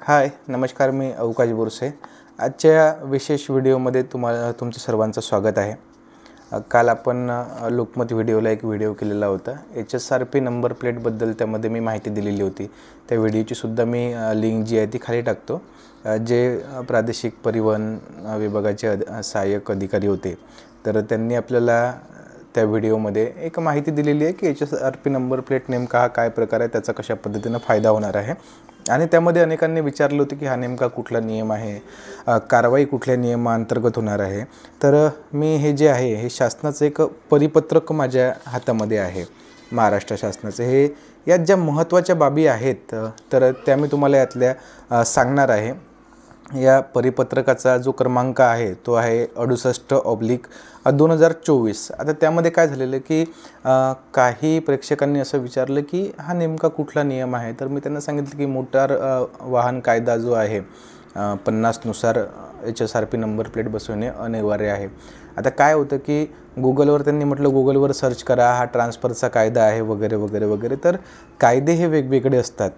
हाय नमस्कार, मी अवकाश बोरसे। आजच्या विशेष व्हिडिओमध्ये तुमचं सर्वांचं स्वागत आहे। काल आपण लोकमत व्हिडिओला एक व्हिडिओ केलेला होता। HSRP नंबर प्लेटबद्दल त्यामध्ये मी माहिती दिलेली होती। त्या व्हिडिओची सुद्धा मी लिंक जी आहे ती खाली टाकतो। जे प्रादेशिक परिवहन विभागाचे सहाय्यक अधिकारी होते, तर त्यांनी आपल्याला त्या व्हिडिओमध्ये एक माहिती दिलेली आहे की HSRP नंबर प्लेट नेमका काय प्रकार आहे, त्याचा कशा पद्धतीने फायदा होणार आहे। आणि त्यामध्ये अनेकांनी विचारले होते की हा नेमका कुठला नियम आहे, कारवाई कुठल्या नियमांतर्गत होणार आहे। तर मी हे जे आहे हे शासनाचं एक परिपत्रक माझ्या हातामध्ये आहे, महाराष्ट्र शासनाचं। हे यात ज्या महत्त्वाच्या बाबी आहेत तर त्या मी तुम्हाला यातल्या सांगणार आहे। या परिपत्रकाचा जो क्रमांक आहे तो आहे 68/2024। आता त्यामध्ये काय झालेलं की काही प्रेक्षकांनी असं विचारलं की हा नेमका कुठला नियम आहे। तर मी त्यांना सांगितलं की मोटार वाहन कायदा जो आहे 50 नुसार HSRP नंबर प्लेट बसवणे अनिवार्य आहे। आता काय होतं की गूगलवर त्यांनी म्हटलं गूगलवर सर्च करा, हा ट्रान्सफरचा कायदा आहे वगैरे वगैरे वगैरे। तर कायदे हे वेगवेगळे असतात,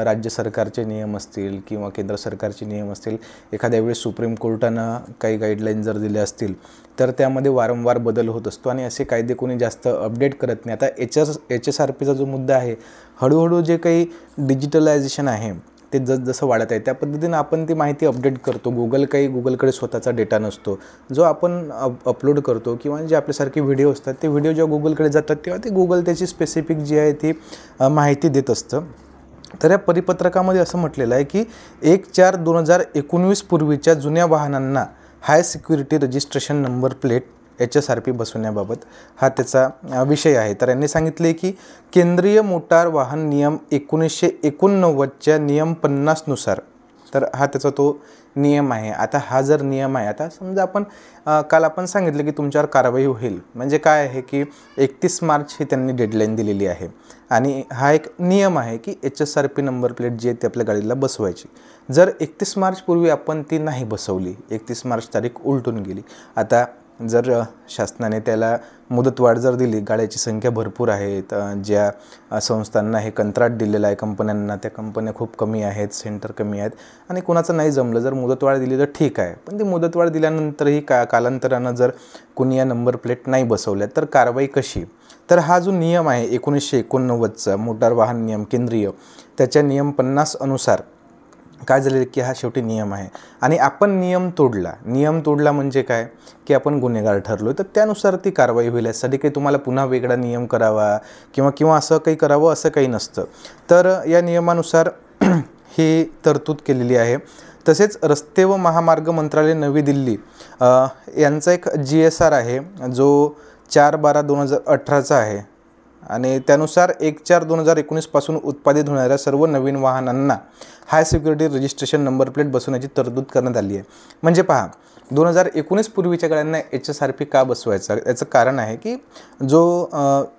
राज्य सरकारचे नियम असतील किंवा केंद्र सरकारचे नियम असतील। एखाद्या वेळेस सुप्रीम कोर्टानं काही गाईडलाईन जर दिल्या असतील तर त्यामध्ये वारंवार बदल होत असतो आणि असे कायदे कोणी जास्त अपडेट करत नाही। आता HSRPचा जो मुद्दा आहे, हळूहळू जे काही डिजिटलायझेशन आहे ते जसं वाढत आहे त्या पद्धतीने आपण ती माहिती अपडेट करतो। गूगलकडे स्वतःचा डेटा नसतो जो आपण अपलोड करतो, किंवा जे आपल्यासारखे व्हिडिओ असतात ते व्हिडिओ जेव्हा गूगलकडे जातात तेव्हा ते गूगल त्याची स्पेसिफिक जी आहे ती माहिती देत असतं। तर या परिपत्रकामध्ये असं म्हटलेलं आहे की 1/4/2019 पूर्वीच्या जुन्या वाहनांना हाय security registration number plate HSRP बसवण्याबाबत हा त्याचा विषय आहे। तर यांनी सांगितले की केंद्रीय मोटार वाहन नियम 1989च्या नियम 50 नुसार, तर हा त्याचा तो नियम आहे। आता हा जर नियम आहे, आता समजा आपण काल आपण सांगितलं की तुमच्यावर कारवाई होईल, म्हणजे काय आहे की 31 मार्च ही त्यांनी डेडलाईन दिलेली आहे आणि हा एक नियम आहे की HSRP नंबर प्लेट जी आहे ती आपल्या गाडीला बसवायची। जर 31 मार्च पूर्वी आपण ती नाही बसवली, 31 मार्च तारीख उलटून गेली, आता जर शासनाने त्याला मुदतवाढ जर दिली, गाड्याची संख्या भरपूर आहे, ज्या संस्थांना हे कंत्राट दिलेलं आहे कंपन्यांना, त्या कंपन्या खूप कमी आहेत, सेंटर कमी आहेत आणि कोणाचं नाही जमलं, जर मुदतवाढ दिली तर ठीक आहे। पण ती मुदतवाढ दिल्यानंतरही कालांतरानं जर कोणी या नंबर प्लेट नाही बसवल्या तर कारवाई कशी? तर हा जो नियम आहे 1989चा मोटार वाहन नियम केंद्रीय, त्याच्या नियम 50 अनुसार काय झाले की हा शेवटी नियम आहे आणि आपण नियम तोडला म्हणजे काय की आपण गुन्हेगार ठरलो, तर त्यानुसार ती कारवाई होईल। यासाठी काही तुम्हाला पुन्हा वेगळा नियम करावा किंवा असं काही करावं असं काही नसतं। तर या नियमानुसार ही तरतूद केलेली आहे। तसेच रस्ते व महामार्ग मंत्रालय नवी दिल्ली यांचा एक GSR आहे जो 4/12/2018चा आहे आणि त्यानुसार 1/4/2019 पासून उत्पादित होणाऱ्या सर्व नवीन वाहनांना हाय सिक्युरिटी रजिस्ट्रेशन नंबर प्लेट बसवण्याची तरतूद करण्यात आली आहे। म्हणजे पहा, 2019 पूर्वीच्या गाड्यांना HSRP का बसवायचा, याचं कारण आहे की जो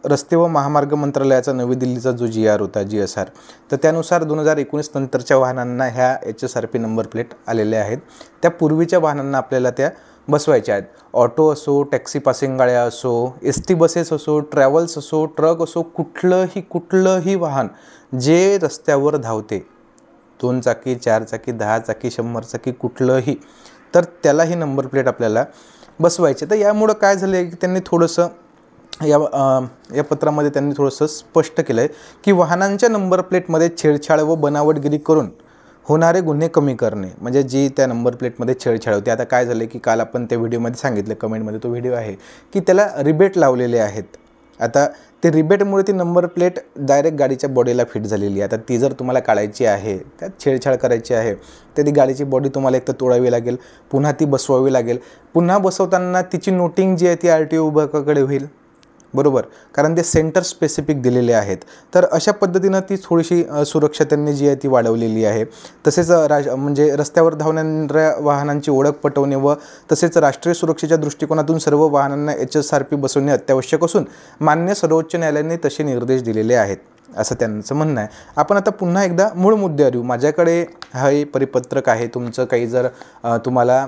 रस्ते व महामार्ग मंत्रालयाचा नवी दिल्लीचा जो GR होता GSR, तर त्यानुसार 2019 नंतरच्या वाहनांना ह्या HSRP नंबर प्लेट आलेल्या आहेत। त्या पूर्वीच्या वाहनांना आपल्याला त्या बसवायच्या आहेत। ऑटो असो, टॅक्सी पासिंग गाड्या असो, ST बसेस असो, ट्रॅव्हल्स असो, ट्रक असो, कुठलंही वाहन जे रस्त्यावर धावते, 2 चाकी, 4 चाकी, 10 चाकी, 100 चाकी, कुठलंही, तर त्याला ही नंबर प्लेट आपल्याला बसवायची। तर यामुळं काय झालं आहे की त्यांनी थोडंसं या पत्रामध्ये त्यांनी थोडंसं स्पष्ट केलं आहे की वाहनांच्या नंबर प्लेटमध्ये छेडछाड व बनावटगिरी करून होणारे गुन्हे कमी करणे, म्हणजे जी त्या नंबर प्लेटमध्ये छेडछाड होते। आता काय झालं की काल आपण त्या व्हिडिओमध्ये सांगितलं, कमेंटमध्ये तो व्हिडिओ आहे की त्याला रिबेट लावलेले आहेत। आता ते रिबेटमुळे ती नंबर प्लेट डायरेक्ट गाडीच्या बॉडीला फिट झालेली आहे। आता ती जर तुम्हाला काढायची आहे, त्यात छेडछाड करायची आहे, तर ती गाडीची बॉडी तुम्हाला एक तर तोडावी लागेल, पुन्हा ती बसवावी लागेल। पुन्हा बसवताना तिची नोटिंग जी आहे ती RTO विभागाकडे होईल, बरोबर, कारण ते सेंटर स्पेसिफिक दिलेले आहेत। तर अशा पद्धतीनं ती थोडीशी सुरक्षा त्यांनी जी आहे ती वाढवलेली आहे। तसेच म्हणजे रस्त्यावर धावणाऱ्या वाहनांची ओळख पटवणे व तसेच राष्ट्रीय सुरक्षेच्या दृष्टिकोनातून सर्व वाहनांना HSRP बसवणे अत्यावश्यक असून मान्य सर्वोच्च न्यायालयाने तसे निर्देश दिलेले आहेत, असं त्यांचं म्हणणं आहे। आपण आता पुन्हा एकदा मूळ मुद्द्यावर येऊ। माझ्याकडे हे परिपत्रक आहे, तुमचं काही जर तुम्हाला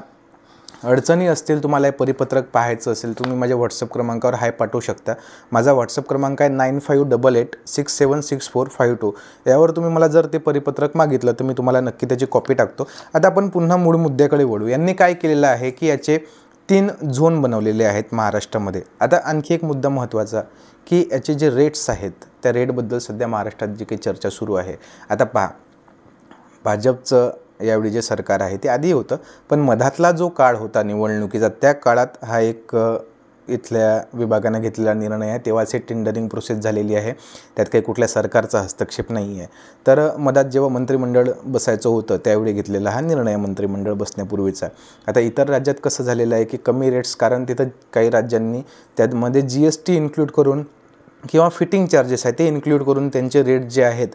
अडचणी असतील, तुम्हाला हे परिपत्रक पाहायचं असेल, तुम्ही माझ्या व्हॉट्सअप क्रमांकावर हाय पाठवू शकता. माझा व्हॉट्सअप क्रमांक आहे 9588676452. यावर तुम्ही मला जर ते परिपत्रक मागितलं तर मी तुम्हाला नक्की त्याची कॉपी टाकतो. आता आपण पुन्हा मूळ मुद्द्याकडे वळू. यांनी काय केलेलं आहे की याचे 3 झोन बनवलेले आहेत महाराष्ट्रामध्ये. आता आणखी एक मुद्दा महत्त्वाचा की याचे जे रेट्स आहेत त्या रेटबद्दल सध्या महाराष्ट्रात जी काही चर्चा सुरू आहे. आता पहा, भाजपचं यावेळी जे सरकार आहे ते आधी होतं, पण मधातला जो काळ होता निवडणुकीचा त्या काळात हा एक इथल्या विभागाने घेतलेला निर्णय आहे. तेव्हाच टेंडरिंग प्रोसेस झालेली आहे, त्यात काही कुठल्या सरकारचा हस्तक्षेप नाही आहे. तर मधात जेव्हा मंत्रिमंडळ बसायचं होतं त्यावेळी घेतलेला हा निर्णय मंत्रिमंडळ बसण्यापूर्वीचा. आता इतर राज्यात कसं झालेलं आहे की कमी रेट्स, कारण तिथं काही राज्यांनी त्यामध्ये GST इन्क्लूड करून किंवा फिटिंग चार्जेस आहे ते इन्क्लूड करून त्यांचे रेट जे आहेत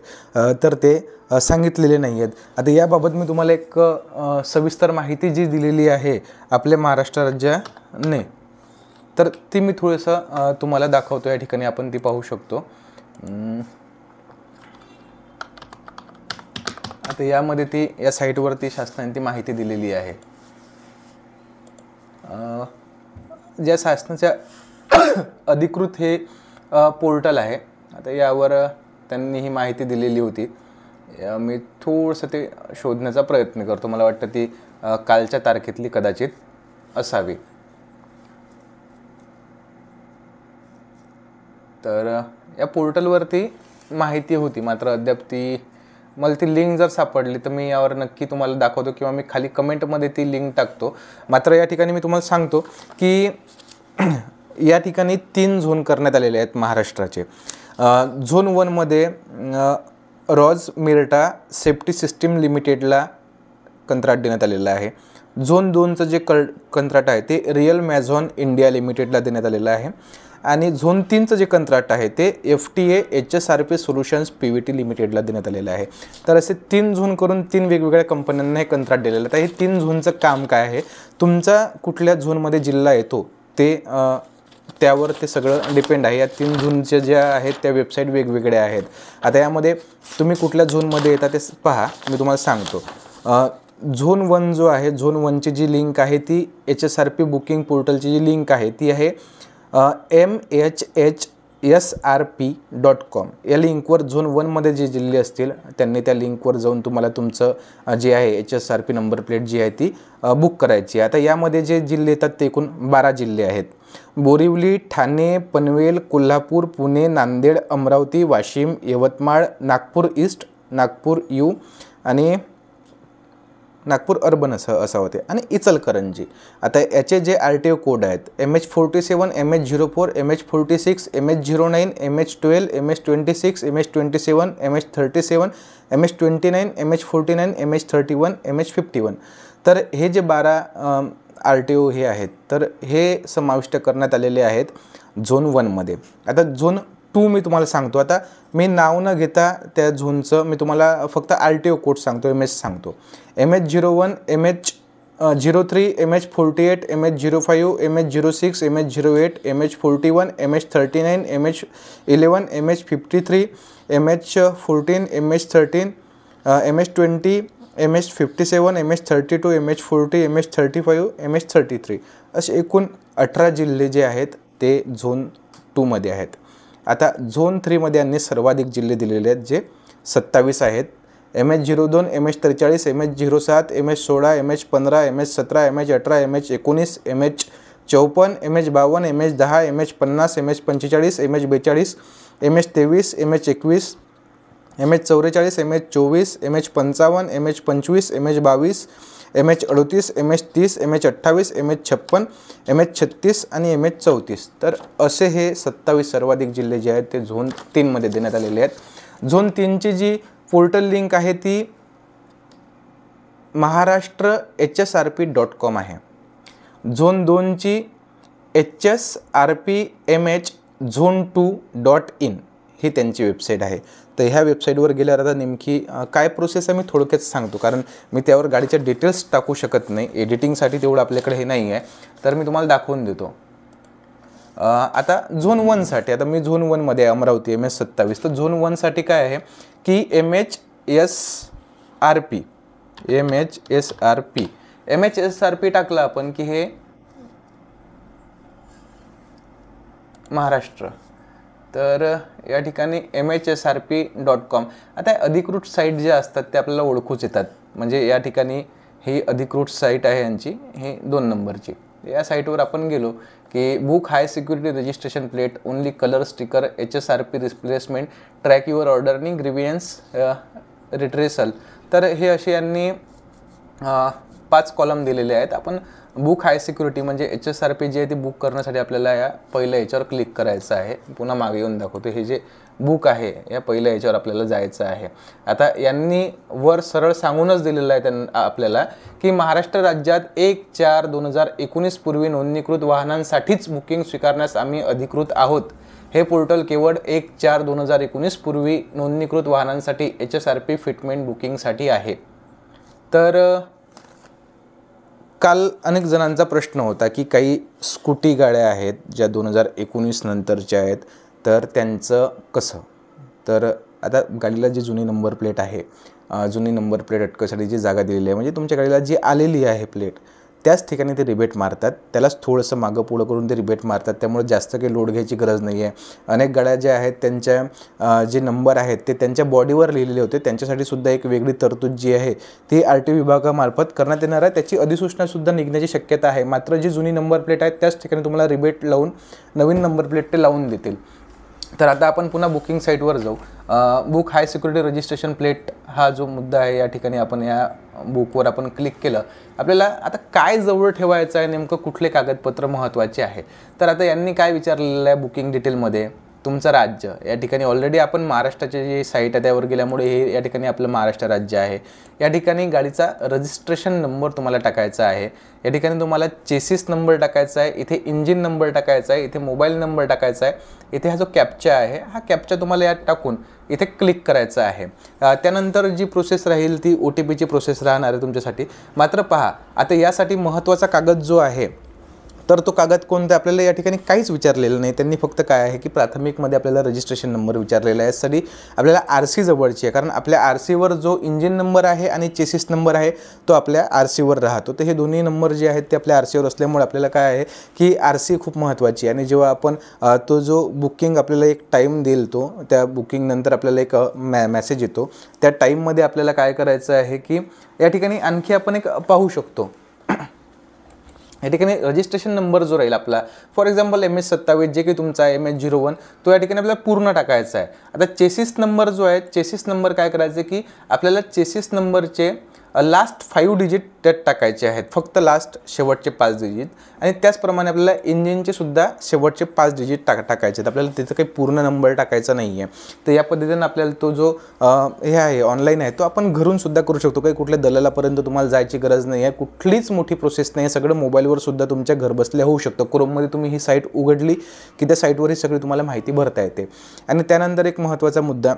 तर ते सांगितलेले नाही आहेत. आता याबाबत मी तुम्हाला एक सविस्तर माहिती जी दिलेली आहे आपल्या महाराष्ट्र राज्याने, तर ती मी थोडंसं तुम्हाला दाखवतो. या ठिकाणी आपण ती पाहू शकतो. आता यामध्ये ती या साईटवरती शासनाने ती माहिती दिलेली आहे. ज्या शासनाच्या अधिकृत हे पोर्टल आहे. आता यावर त्यांनी ही माहिती दिलेली होती. मी थोडंसं ते शोधण्याचा प्रयत्न करतो. मला वाटतं ती कालच्या तारखेतली कदाचित असावी. तर या पोर्टलवरती माहिती होती, मात्र अद्याप मला ती लिंक जर सापडली तर मी यावर नक्की तुम्हाला दाखवतो किंवा मी खाली कमेंटमध्ये ती लिंक टाकतो. मात्र या ठिकाणी मी तुम्हाला सांगतो की या ठिकाणी 3 झोन करण्यात आलेले आहेत महाराष्ट्राचे. झोन 1 मध्ये रॉज मिर्टा सेफ्टी सिस्टीम लिमिटेडला कंत्राट देण्यात आलेलं आहे. झोन 2चं जे कंत्राट आहे ते रिअल मॅझॉन इंडिया लिमिटेडला देण्यात आलेलं आहे. आणि झोन 3चं जे कंत्राट आहे ते FTA HSRP सोल्युशन्स PVT लिमिटेडला देण्यात आलेलं आहे. तर असे 3 झोन करून 3 वेगवेगळ्या कंपन्यांना हे कंत्राट दिलेलं आहे. तर हे 3 झोनचं काम काय आहे, तुमचा कुठल्या झोनमध्ये जिल्हा येतो ते त्यावर ते सगळं डिपेंड आहे. या 3 झोनचे ज्या आहेत त्या वेबसाईट वेगवेगळ्या आहेत. आता यामध्ये तुम्ही कुठल्या झोनमध्ये येता ते पहा, मी तुम्हाला सांगतो. झोन 1 जो आहे, झोन 1ची जी लिंक आहे ती HSRP बुकिंग पोर्टलची जी लिंक आहे ती आहे MHHSRP.com. या लिंकवर झोन 1मध्ये जे जिल्हे असतील त्यांनी त्या लिंकवर जाऊन तुम्हाला तुमचं जे आहे HSRP नंबर प्लेट जी आहे ती बुक करायची. आता यामध्ये जे जिल्हे येतात ते एकूण 12 जिल्हे आहेत. बोरिवली, ठाणे, पनवेल, कोल्हापूर, पुणे, नांदेड, अमरावती, वाशिम, यवतमाळ, नागपूर ईस्ट, नागपूर यू आणि नागपूर अर्बन असं होते आणि इचलकरंजी. आता याचे जे RTO कोड आहेत MH47, MH04, MH46, MH09, MH12, MH26, MH27, MH37, MH29, MH49, MH31, MH51. तर हे जे 12 RTO हे आहेत तर हे समाविष्ट करण्यात आलेले आहेत झोन 1मध्ये. आता झोन 2 मी तुम्हाला सांगतो. आता मी नाव न घेता त्या झोनचं मी तुम्हाला फक्त RTO कोड सांगतो, MS सांगतो. MH01, MH03, MH48, MH05, MH06, MH08, MH41, MH39, MH11, MH53, MH14, MH13, MH20, MH57, MH32, MH40, MH35, MH33 असे एकूण 18 जिल्हे जे आहेत ते झोन 2मध्ये आहेत. आता झोन 3मध्ये यांनी सर्वाधिक जिल्हे दिलेले आहेत जे 27 आहेत. MH02, MH43, MH07, MH16, MH15, MH17, MH18, MH19, MH54, MH52, MH10, MH50, MH45, MH42, MH23, MH21, MH44, MH24, MH55, MH25, MH22, MH38, MH30, MH28, MH56, MH36 आणि MH34. तर असे हे 27 सर्वाधिक जिल्हे जे आहेत ते झोन 3मध्ये देण्यात आलेले आहेत. झोन 3ची जी पोर्टल लिंक आहे ती महाराष्ट्र HSRP.com आहे. झोन 2ची HSRPMH zone2.in ही त्यांची वेबसाईट आहे. तर ह्या वेबसाईटवर गेल्यावर आता नेमकी काय प्रोसेस आहे मी थोडक्यात सांगतो, कारण मी त्यावर गाडीच्या डिटेल्स टाकू शकत नाही, एडिटिंगसाठी तेवढं आपल्याकडे हे नाही आहे. तर मी तुम्हाला दाखवून देतो. आता झोन 1साठी आता मी झोन 1मध्ये अमरावती MH27. तर झोन 1साठी काय आहे की MHSRP MHSRP टाकलं आपण की हे महाराष्ट्र, तर या ठिकाणी MHSRP.com. आता अधिकृत साईट जे असतात ते आपल्याला ओळखूच येतात. म्हणजे या ठिकाणी ही अधिकृत साईट आहे यांची, हे 2 नंबरची. या साईटवर आपण गेलो की book high security registration plate, only colour sticker, HSRP replacement, track your order आणि ग्रीवियन्स रिट्रेसल. तर हे असे यांनी 5 कॉलम दिलेले आहेत. आपण बुक हाय सिक्युरिटी म्हणजे HSRP जे आहे ते बुक करण्यासाठी आपल्याला या पहिल्या याच्यावर क्लिक करायचं आहे. पुन्हा मागे येऊन दाखवतो. हे जे बुक आहे या पहिल्या याच्यावर आपल्याला जायचं आहे. आता यांनी वर सरळ सांगूनच दिलेलं आहे त्यांना आपल्याला की महाराष्ट्र राज्यात 1/4/2019 पूर्वी नोंदणीकृत वाहनांसाठीच बुकिंग स्वीकारण्यास आम्ही अधिकृत आहोत. हे पोर्टल केवळ 1/4/2019 पूर्वी नोंदणीकृत वाहनांसाठी HSRP फिटमेंट बुकिंगसाठी आहे. तर काल अनेक जणांचा प्रश्न होता की काही स्कूटी गाड्या आहेत ज्या 2019 नंतरच्या आहेत, तर त्यांचं कसं. तर आता गाडीला जी जुनी नंबर प्लेट आहे, जुनी नंबर प्लेट अटकसाठी जी जागा दिलेली आहे, म्हणजे तुमच्या गाडीला जी आलेली आहे प्लेट त्याच ठिकाणी ते रिबेट मारतात. त्यालाच थोडंसं मागं पुढं करून ते रिबेट मारतात. त्यामुळे जास्त काही लोड घ्यायची गरज नाही आहे. अनेक गाड्या ज्या आहेत त्यांच्या जे नंबर आहेत ते त्यांच्या बॉडीवर लिहिलेले होते, त्यांच्यासाठी सुद्धा एक वेगळी तरतूद जी आहे ती RTO विभागामार्फत करण्यात येणार आहे. त्याची अधिसूचनासुद्धा निघण्याची शक्यता आहे. मात्र जी जुनी नंबर प्लेट आहे त्याच ठिकाणी तुम्हाला रिबेट लावून नवीन नंबर प्लेट ते लावून देतील. तर आता आपण पुन्हा बुकिंग साईटवर जाऊ. बुक हाय सिक्युरिटी रजिस्ट्रेशन प्लेट हा जो मुद्दा आहे, या ठिकाणी आपण या बुकवर आपण क्लिक केलं. आपल्याला आता काय जवळ ठेवायचं आहे, नेमकं कुठले कागदपत्र महत्त्वाचे आहे. तर आता यांनी काय विचारलेलं आहे बुकिंग डिटेलमध्ये, तुमचं राज्य. या ठिकाणी ऑलरेडी आपण महाराष्ट्राचे जे साईट आहे त्यावर गेल्यामुळे हे या ठिकाणी आपलं महाराष्ट्र राज्य आहे. या ठिकाणी गाडीचा रजिस्ट्रेशन नंबर तुम्हाला टाकायचा आहे. या ठिकाणी तुम्हाला चेसिस नंबर टाकायचा आहे, इथे इंजिन नंबर टाकायचा आहे, इथे मोबाईल नंबर टाकायचा आहे, इथे हा जो कॅप्चा आहे हा कॅप्चा तुम्हाला यात टाकून इथे क्लिक करायचं आहे. त्यानंतर जी प्रोसेस राहील ती OTPची प्रोसेस राहणार आहे तुमच्यासाठी. मात्र पहा, आता यासाठी महत्त्वाचा कागद जो आहे तर तो कागद कोणता आपल्याला या ठिकाणी काहीच विचारलेलं नाही. त्यांनी फक्त काय आहे की प्राथमिकमध्ये आपल्याला रजिस्ट्रेशन नंबर विचारलेला आहे. यासाठी आपल्याला RC जवळची आहे, कारण आपल्या RCवर जो इंजिन नंबर आहे आणि चेसिस नंबर आहे तो आपल्या RCवर राहतो. तर हे दोन्ही नंबर जे आहेत ते आपल्या RCवर असल्यामुळे आपल्याला काय आहे की RC खूप महत्त्वाची आहे. आणि जेव्हा आपण तो जो बुकिंग आपल्याला एक टाईम देईल, तो त्या बुकिंगनंतर आपल्याला एक मेसेज येतो, त्या टाईममध्ये आपल्याला काय करायचं आहे की या ठिकाणी आणखी आपण एक पाहू शकतो. या ठिकाणी रजिस्ट्रेशन नंबर जो राहील आपला, फॉर एक्झाम्पल MH27 जे की तुमचा आहे MH01, तो या ठिकाणी आपल्याला पूर्ण टाकायचा आहे. आता चेसिस नंबर जो आहे, चेसिस नंबर काय करायचं की आपल्याला चेसिस नंबरचे लास्ट 5 डिजिट त्यात टाकायचे आहेत, फक्त लास्ट शेवटचे 5 डिजिट. आणि त्याचप्रमाणे आपल्याला इंजिनचे सुद्धा शेवटचे 5 डिजिट टाकायचे आहेत. आपल्याला तिथं काही पूर्ण नंबर टाकायचा नाही आहे. तर या पद्धतीने आपल्याला तो जो हे आहे ऑनलाईन आहे तो आपण घरून सुद्धा करू शकतो. काही कुठल्या दलालापर्यंत तुम्हाला जायची गरज नाही आहे. कुठलीच मोठी प्रोसेस नाही आहे. सगळं मोबाईलवर सुद्धा तुमच्या घर बसल्या होऊ शकतं. क्रोममध्ये तुम्ही ही साईट उघडली की त्या साईटवर ही सगळी तुम्हाला माहिती भरता येते. आणि त्यानंतर एक महत्त्वाचा मुद्दा,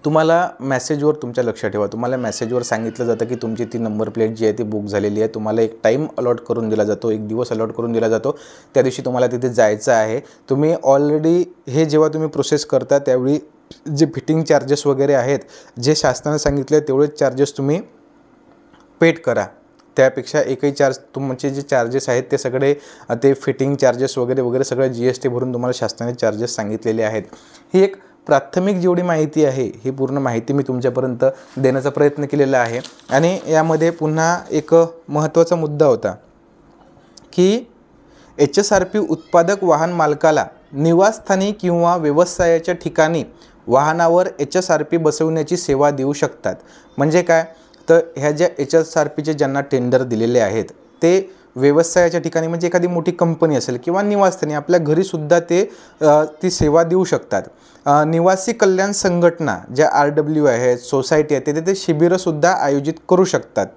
तुम्हाला मेसेजवर तुमच्या लक्षात ठेवा, तुम्हाला मेसेजवर सांगितलं जातं की तुमची ती नंबर प्लेट जी आहे ती बुक झालेली आहे. तुम्हाला एक टाईम अलॉट करून दिला जातो, एक दिवस अलॉट करून दिला जातो. त्या दिवशी तुम्हाला तिथे जायचं आहे. तुम्ही ऑलरेडी हे जेव्हा तुम्ही प्रोसेस करता त्यावेळी जे फिटिंग चार्जेस वगैरे आहेत, जे शासनाने सांगितले तेवढेच चार्जेस तुम्ही पेड करा. त्यापेक्षा एकही चार्ज, तुमचे जे चार्जेस आहेत ते सगळे ते फिटिंग चार्जेस वगैरे वगैरे सगळे GST भरून तुम्हाला शासनाने चार्जेस सांगितलेले आहेत. ही एक प्राथमिक जेवढी माहिती आहे ही पूर्ण माहिती मी तुमच्यापर्यंत देण्याचा प्रयत्न केलेला आहे. आणि यामध्ये पुन्हा एक महत्त्वाचा मुद्दा होता की HSRP उत्पादक वाहन मालकाला निवासस्थानी किंवा व्यवसायाच्या ठिकाणी वाहनावर HSRP बसवण्याची सेवा देऊ शकतात. म्हणजे काय, तर ह्या ज्या HSRPचे ज्यांना टेंडर दिलेले आहेत ते व्यवसायाच्या ठिकाणी, म्हणजे एखादी मोठी कंपनी असेल किंवा निवासस्थानी आपल्या घरीसुद्धा ते ती सेवा देऊ शकतात. निवासी कल्याण संघटना ज्या RW आहेत, सोसायटी आहेत, ते शिबिरंसुद्धा आयोजित करू शकतात.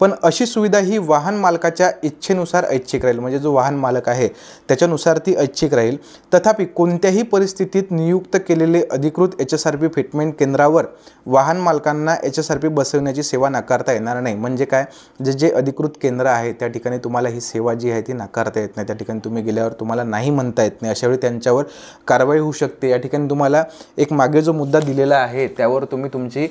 पण अशी सुविधा ही वाहन मालकाच्या इच्छेनुसार ऐच्छिक राहील. म्हणजे जो वाहन मालक आहे त्याच्यानुसार ती ऐच्छिक राहील. तथापि कोणत्याही परिस्थितीत नियुक्त केलेले अधिकृत HSRP फिटमेंट केंद्रावर वाहन मालकांना HSRP बसवण्याची सेवा नाकारता येणार नाही. म्हणजे काय, जे अधिकृत केंद्र आहे त्या ठिकाणी तुम्हाला ही सेवा जी आहे ती नाकारता येत नाही. त्या ठिकाणी तुम्ही गेल्यावर तुम्हाला नाही म्हणता येत नाही. अशावेळी त्यांच्यावर कारवाई होऊ शकते. या ठिकाणी तुम्हाला एक मागे जो मुद्दा दिलेला आहे त्यावर तुम्ही तुमची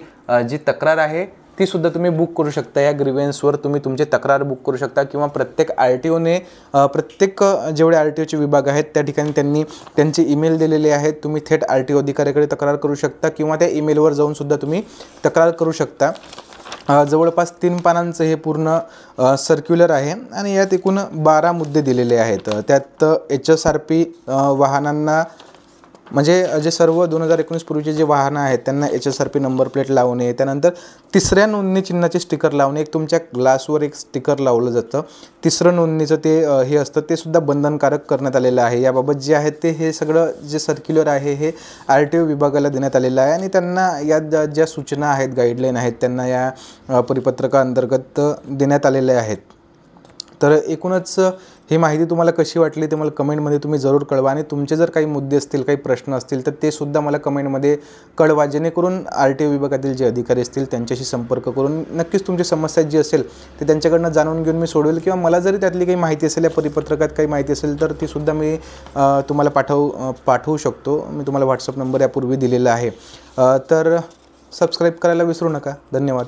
जी तक्रार आहे तीसुद्धा तुम्ही बुक करू शकता. या ग्रीव्हन्सवर तुम्ही तुमची तक्रार बुक करू शकता किंवा प्रत्येक RTOने प्रत्येक जेवढे RTOचे विभाग आहेत त्या ठिकाणी त्यांनी त्यांचे ईमेल दिलेले आहेत. तुम्ही थेट RTO अधिकाऱ्याकडे तक्रार करू शकता किंवा त्या ईमेलवर जाऊनसुद्धा तुम्ही तक्रार करू शकता. जवळपास 3 पानांचं हे पूर्ण सर्क्युलर आहे आणि यात एकूण 12 मुद्दे दिलेले आहेत. त्यात HSRP वाहनांना म्हणजे जे सर्व 2019 पूर्वीचे जे वाहनं आहेत त्यांना HSRP नंबर प्लेट लावणे, त्यानंतर तिसऱ्या नोंदणी चिन्हाचे स्टिकर लावणे. एक तुमच्या ग्लासवर एक स्टिकर लावलं जातं, तिसरं नोंदणीचं ते हे असतं, ते सुद्धा बंधनकारक करण्यात आलेलं आहे. याबाबत जे आहे ते हे सगळं जे सर्क्युलर आहे हे RTO विभागाला देण्यात आलेलं आहे आणि त्यांना या ज्या सूचना आहेत, गाईडलाईन आहेत, त्यांना या परिपत्रकाअंतर्गत देण्यात आलेल्या आहेत. तर एकूणच ही माहिती तुम्हाला कशी वाटली ते मला कमेंटमध्ये तुम्ही जरूर कळवा आणि तुमचे जर काही मुद्दे असतील, काही प्रश्न असतील तर ते सुद्धा मला कमेंटमध्ये कळवा, जेणेकरून RTO विभागातील जे अधिकारी असतील त्यांच्याशी संपर्क करून नक्कीच तुमची समस्या जी असेल ते त्यांच्याकडनं जाणून घेऊन मी सोडवेल किंवा मला जरी त्यातली काही माहिती असेल, या परिपत्रकात काही माहिती असेल तर ती सुद्धा मी तुम्हाला पाठवू शकतो. मी तुम्हाला WhatsApp नंबर यापूर्वी दिलेला आहे. तर सबस्क्राईब करायला विसरू नका. धन्यवाद.